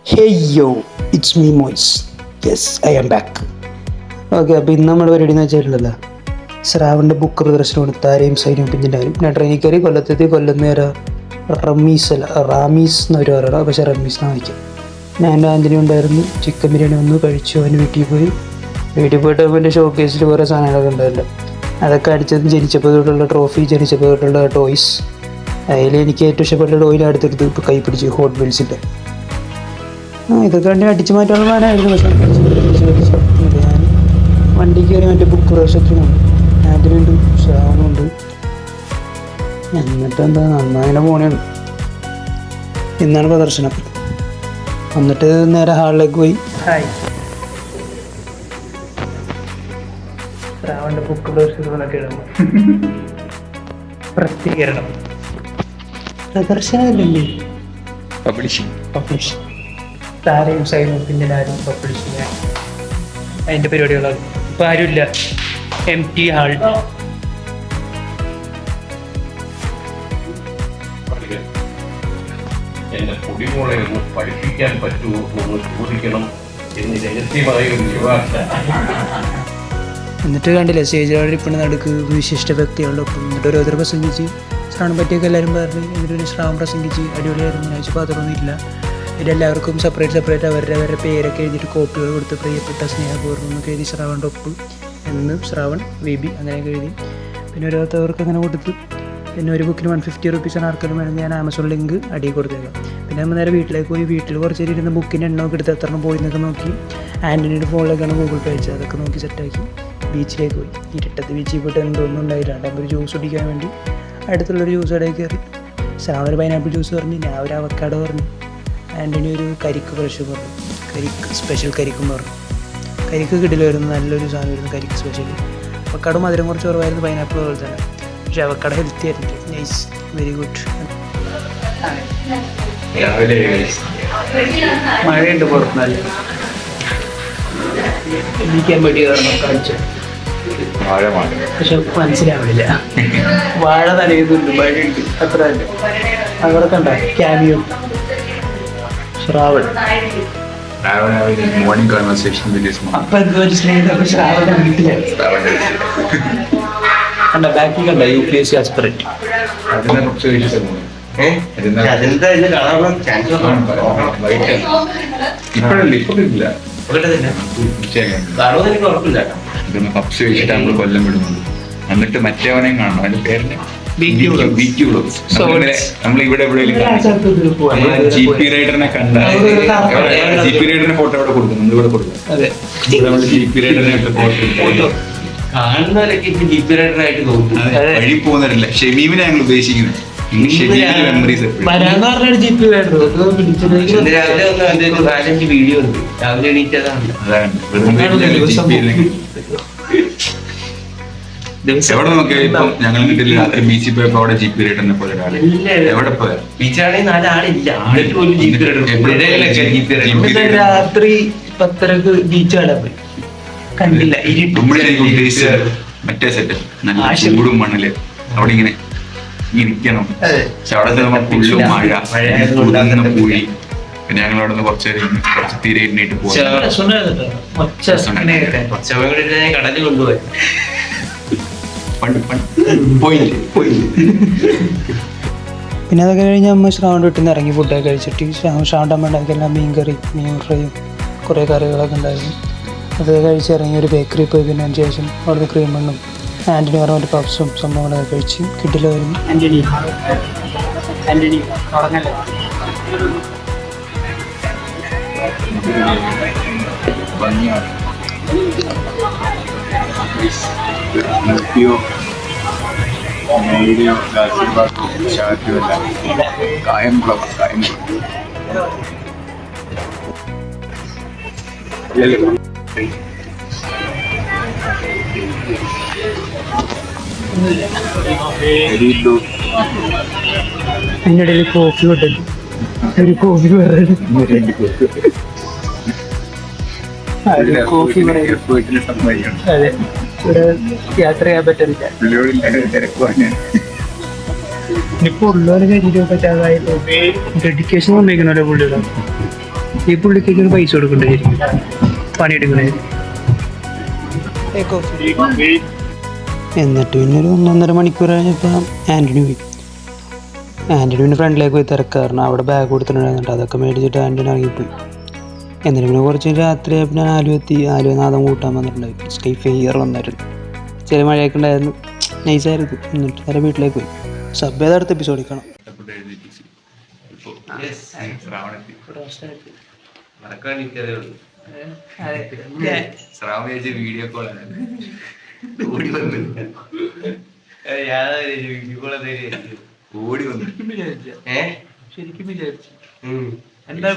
Hey yo, it's me Moise. Yes, I am back. Okay, അപ്പോൾ ഇന്ന് നമ്മൾ പരിപാടി എന്ന് വെച്ചിട്ടുണ്ടല്ലോ, ശ്രാവണിൻ്റെ ബുക്ക് പ്രദർശനമാണ്. താരയും സൈന്യവും പിഞ്ചിൻ്റെയും ഞാൻ ട്രെയിനിൽ കയറി കൊല്ലം നേരെ റാമീസ് എന്നവർ പറയണം, പക്ഷേ റമീസ് എന്നാണ് വയ്ക്കും. ഞാൻ എൻ്റെ ആന്റണി ഉണ്ടായിരുന്നു. ചിക്കൻ ബിരിയാണി വന്നു കഴിച്ചു. അവന് വീട്ടിൽ പോയിട്ട് അവൻ്റെ ഷോ കേസിൽ കുറേ സാധനങ്ങളൊക്കെ ഉണ്ടായിരുന്നു. അതൊക്കെ അടിച്ചത് ജനിച്ചപ്പോൾ തൊട്ടുള്ള ട്രോഫി, ജനിച്ചപ്പോൾ തൊട്ടുള്ള ടോയ്സ്. അതിൽ എനിക്ക് ഏറ്റവും ഇഷ്ടപ്പെട്ട ടോയിൽ അടുത്തെടുത്ത് ഇപ്പോൾ കൈ പിടിച്ച് ഹോട്ട് വീൽസിൻ്റെ. ഇതൊക്കെ കണ്ടി അടിച്ചു മാറ്റാനുള്ള പ്ലാനായിരുന്നു. പക്ഷേ ഞാൻ വണ്ടി കയറി മറ്റേ ബുക്ക് പ്രവേശനത്തിനുണ്ട്, ആന്റണിയുണ്ട്, ശ്രാവണുണ്ട്. എന്നിട്ട് എന്താ നന്നായിനെ പോണേണ്. ഇന്നാണ് പ്രദർശനം. എന്നിട്ട് നേരെ ഹാളിലേക്ക് പോയി. ഹായ്, ശ്രാവണിൻ്റെ ബുക്ക് പ്രദർശനത്തിനൊക്കെ പ്രസിദ്ധീകരണം പ്രദർശനമല്ലേ, പബ്ലിഷിംഗ് താരയും സൈനും പിന്നെ ആരും പബ്ലിഷിംഗ് അതിൻ്റെ പരിപാടികളാണ്. ഇപ്പം ആരുമില്ല, എം ടി ഹാൾ. എന്റെ പൊടിമോളെ ഒന്ന് പഠിപ്പിക്കാൻ പറ്റുമോ എന്ന് ചോദിക്കണം എന്ന് രഹസ്യമായ ഒരു ശുപാർശ. എന്നിട്ട് കണ്ടില്ല, സ്റ്റേജിൽ ഇപ്പം നടുക്ക് വിശിഷ്ട വ്യക്തികളൊപ്പം എന്നിട്ട് ഓരോരുത്തർ പ്രസംഗിച്ച് ശ്രാവണം പറ്റിയൊക്കെ എല്ലാവരും പറഞ്ഞു. എന്നിട്ടൊരു ശ്രാവണം പ്രസംഗിച്ച് അടിപൊളിയായിരുന്നു. ഞാൻ പാത്രമൊന്നുമില്ല. ഇതെല്ലാവർക്കും സെപ്പറേറ്റ് അവരുടെ പേരൊക്കെ എഴുതിയിട്ട് കോപ്പികൾ കൊടുത്ത് പ്രിയപ്പെട്ട സ്നേഹപൂർവ്വം എന്നൊക്കെ എഴുതി ശ്രാവണിൻ്റെ ഒപ്പ് എന്ന് ശ്രാവൺ ബേബി അങ്ങനെയൊക്കെ എഴുതി. പിന്നെ ഓരോരുത്തവർക്ക് അങ്ങനെ കൊടുത്ത്. പിന്നെ ഒരു ബുക്കിന് 150 റുപ്പീസാണ് ആർക്കെങ്കിലും വേണമെങ്കിൽ ഞാൻ ആമസോൺ ലിങ്ക് അടിയിൽ കൊടുത്തേക്കാം. പിന്നെ നമ്മൾ നേരെ വീട്ടിലേക്ക് പോയി. വീട്ടിൽ കുറച്ച് നേരം ഇരുന്ന് ബുക്കിൻ്റെ എണ്ണമൊക്കെ എടുത്ത് എത്ര പോയി എന്നൊക്കെ നോക്കി. ആൻ്റണിയുടെ ഫോണിലേക്കാണ് ഗൂഗിൾ പേ അയച്ചത്. അതൊക്കെ നോക്കി സെറ്റാക്കി ബീച്ചിലേക്ക് പോയി. ഇരുട്ടത്ത് ബീച്ചിൽ പോയിട്ട് എന്തോന്നും ഉണ്ടായില്ല. ഒരു ജ്യൂസ് കുടിക്കാൻ വേണ്ടി അടുത്തുള്ളൊരു ജ്യൂസ് കടയിൽ കയറി. ശ്രാവൺ ഒരു പൈനാപ്പിൾ ജ്യൂസ് പറഞ്ഞു, ഞാൻ ഒരു അവക്കാഡോ പറഞ്ഞു. ആൻ്റണി ഒരു കരിക്ക് ഫ്രഷ് പറഞ്ഞു, സ്പെഷ്യൽ കരിക്കും പറഞ്ഞു. കരിക്ക് കിടിലായിരുന്നു, നല്ലൊരു സാധനം വരുന്നു കരിക്ക് സ്പെഷ്യൽ. അവക്കാഡോ മധുരം കുറച്ച് കുറവായിരുന്നു, പൈനാപ്പിൾ പോലെ തന്നെ. പക്ഷേ അവക്കാഡോ ഹെൽത്തി ആയിരുന്നു. Nice, very good. മഴയുണ്ട് പുറത്ത്, നല്ല ഇരിക്കാൻ വേണ്ടി കാണിച്ചു. പക്ഷെ മനസ്സിലാവില്ല. വാഴ തലയുന്നുണ്ട്, മഴയുണ്ട്, അത്ര തന്നെ. അവിടെ കണ്ട cameo Shravan. Morning conversation with his mom. അപ്പൊ എന്തോ മനസ്സിലായത് ശ്രാവണ വീട്ടിലാണ്. കണ്ട ബാക്കി കണ്ട UPSC ആസ്പിറന്റ്. അതിനെ കുറിച്ച് ഇപ്പോഴല്ലേ, ഇപ്പൊ കിട്ടില്ല. ഇതൊന്ന് പപ്സ് കഴിച്ചിട്ട് നമ്മള് കൊല്ലം വിടുന്നുണ്ട്. എന്നിട്ട് മറ്റേവനെയും കാണണം. അതിന്റെ പേരിന് നമ്മൾ ഇവിടെ GP റൈഡറിനെ കണ്ട GP റൈഡറിന്റെ ഫോട്ടോ ഇവിടെ കൊടുക്കും. നമ്മളിവിടെ കൊടുക്കും. GP റൈഡറിനെ ഫോട്ടോ വഴി പോകുന്നവരല്ല, ഷെമീമിനെ ഞങ്ങൾ ഉദ്ദേശിക്കുന്നത്. മെമ്മറീസ് വീഡിയോ ഉണ്ട്, രാവിലെ എണീറ്റതാണ്. എവിടെ നോക്കിയാൽ ഇപ്പം ഞങ്ങൾ വീട്ടിൽ രാത്രി ബീച്ചിൽ പോയപ്പോ അവിടെ GP റൈഡറിനെ പോലെ ഒരാള്. എവിടെ പോയാ ബീച്ചാണെങ്കിൽ 4 ആളില്ല. രാത്രി 10:30 ബീച്ച് കാണാൻ പോയി, കണ്ടില്ല. മറ്റേ സെറ്റ് നല്ല ചൂടും മണ്ണില് അവിടെ ഇങ്ങനെ ഇരിക്കണം. പക്ഷെ അവിടെ ചെല്ലുമ്പോ ഫുള്ളും മഴ, പൂഴി. പിന്നെ ഞങ്ങൾ അവിടെ നിന്ന് കുറച്ച് തീരെ എണ്ണീട്ട് പോകും. കടലിൽ കൊണ്ടുപോയി പിന്നെ അതൊക്കെ കഴിഞ്ഞ് അമ്മ ശ്രാവൺ വീട്ടിൽ നിന്ന് ഇറങ്ങി ഫുഡൊക്കെ കഴിച്ചിട്ട് ശ്രാവൺ അമ്മ ഉണ്ടാക്കിയെല്ലാം മീൻ കറി, മീൻ ഫ്രൈയും കുറേ കറികളൊക്കെ ഉണ്ടായിരുന്നു. അത് കഴിച്ച് ഇറങ്ങി ഒരു ബേക്കറി പോയി. പിന്നെ അതിന് ശേഷം അവിടുത്തെ ക്രീം ബണ്ണും ആൻ്റണി പറഞ്ഞ മറ്റേ പപ്സും സംഭവങ്ങളൊക്കെ കഴിച്ച് കിട്ടില്ലായിരുന്നു. അതിൻ്റെ ഇടയിൽ കോഫി കൊണ്ടു, ഒരു കോഫി പറയുന്നത്. കോഫി പറയുന്നത്. അതെ, ഇവിടെ യാത്ര ചെയ്യാൻ പറ്റില്ല. ഇപ്പൊ ഉള്ളവരെ കഴിഞ്ഞിട്ട് പറ്റാതായി. ഡെഡിക്കേഷൻ വന്നിരിക്കണല്ലോ പുള്ളിയുടെ. ഈ പുള്ളിക്കേക്ക് പൈസ കൊടുക്കണ്ടേ ശരിക്കും പണിയെടുക്കണേ. എന്നിട്ട് പിന്നെ ഒരു 1.5 മണിക്കൂർ കഴിഞ്ഞപ്പോൾ ആൻ്റണി പോയി. ആൻ്റണി പിന്നെ ഫ്രണ്ടിലേക്ക് പോയി തിരക്കാരണം അവിടെ ബാഗ് കൊടുത്തിട്ടുണ്ടായിരുന്നിട്ട് അതൊക്കെ മേടിച്ചിട്ട് ആൻ്റണി ഇറങ്ങിപ്പോയി. എന്നിട്ട് പിന്നെ കുറച്ച് രാത്രി പിന്നെ ആലുവനാഥം കൂട്ടാൻ വന്നിട്ടുണ്ടായി. സ്കൈ ഫെയർ വന്നായിരുന്നു, ചെറിയ മഴയൊക്കെ ഉണ്ടായിരുന്നു, നൈസായിരുന്നു. എന്നിട്ട് നേരെ വീട്ടിലേക്ക് പോയി. സബ് ചെയ്ത അടുത്ത എപ്പിസോഡിൽ കാണാം. വീഡിയോ കോൾ ഓടി വന്നു. ശരിക്കും വിചാരിച്ചു എന്താ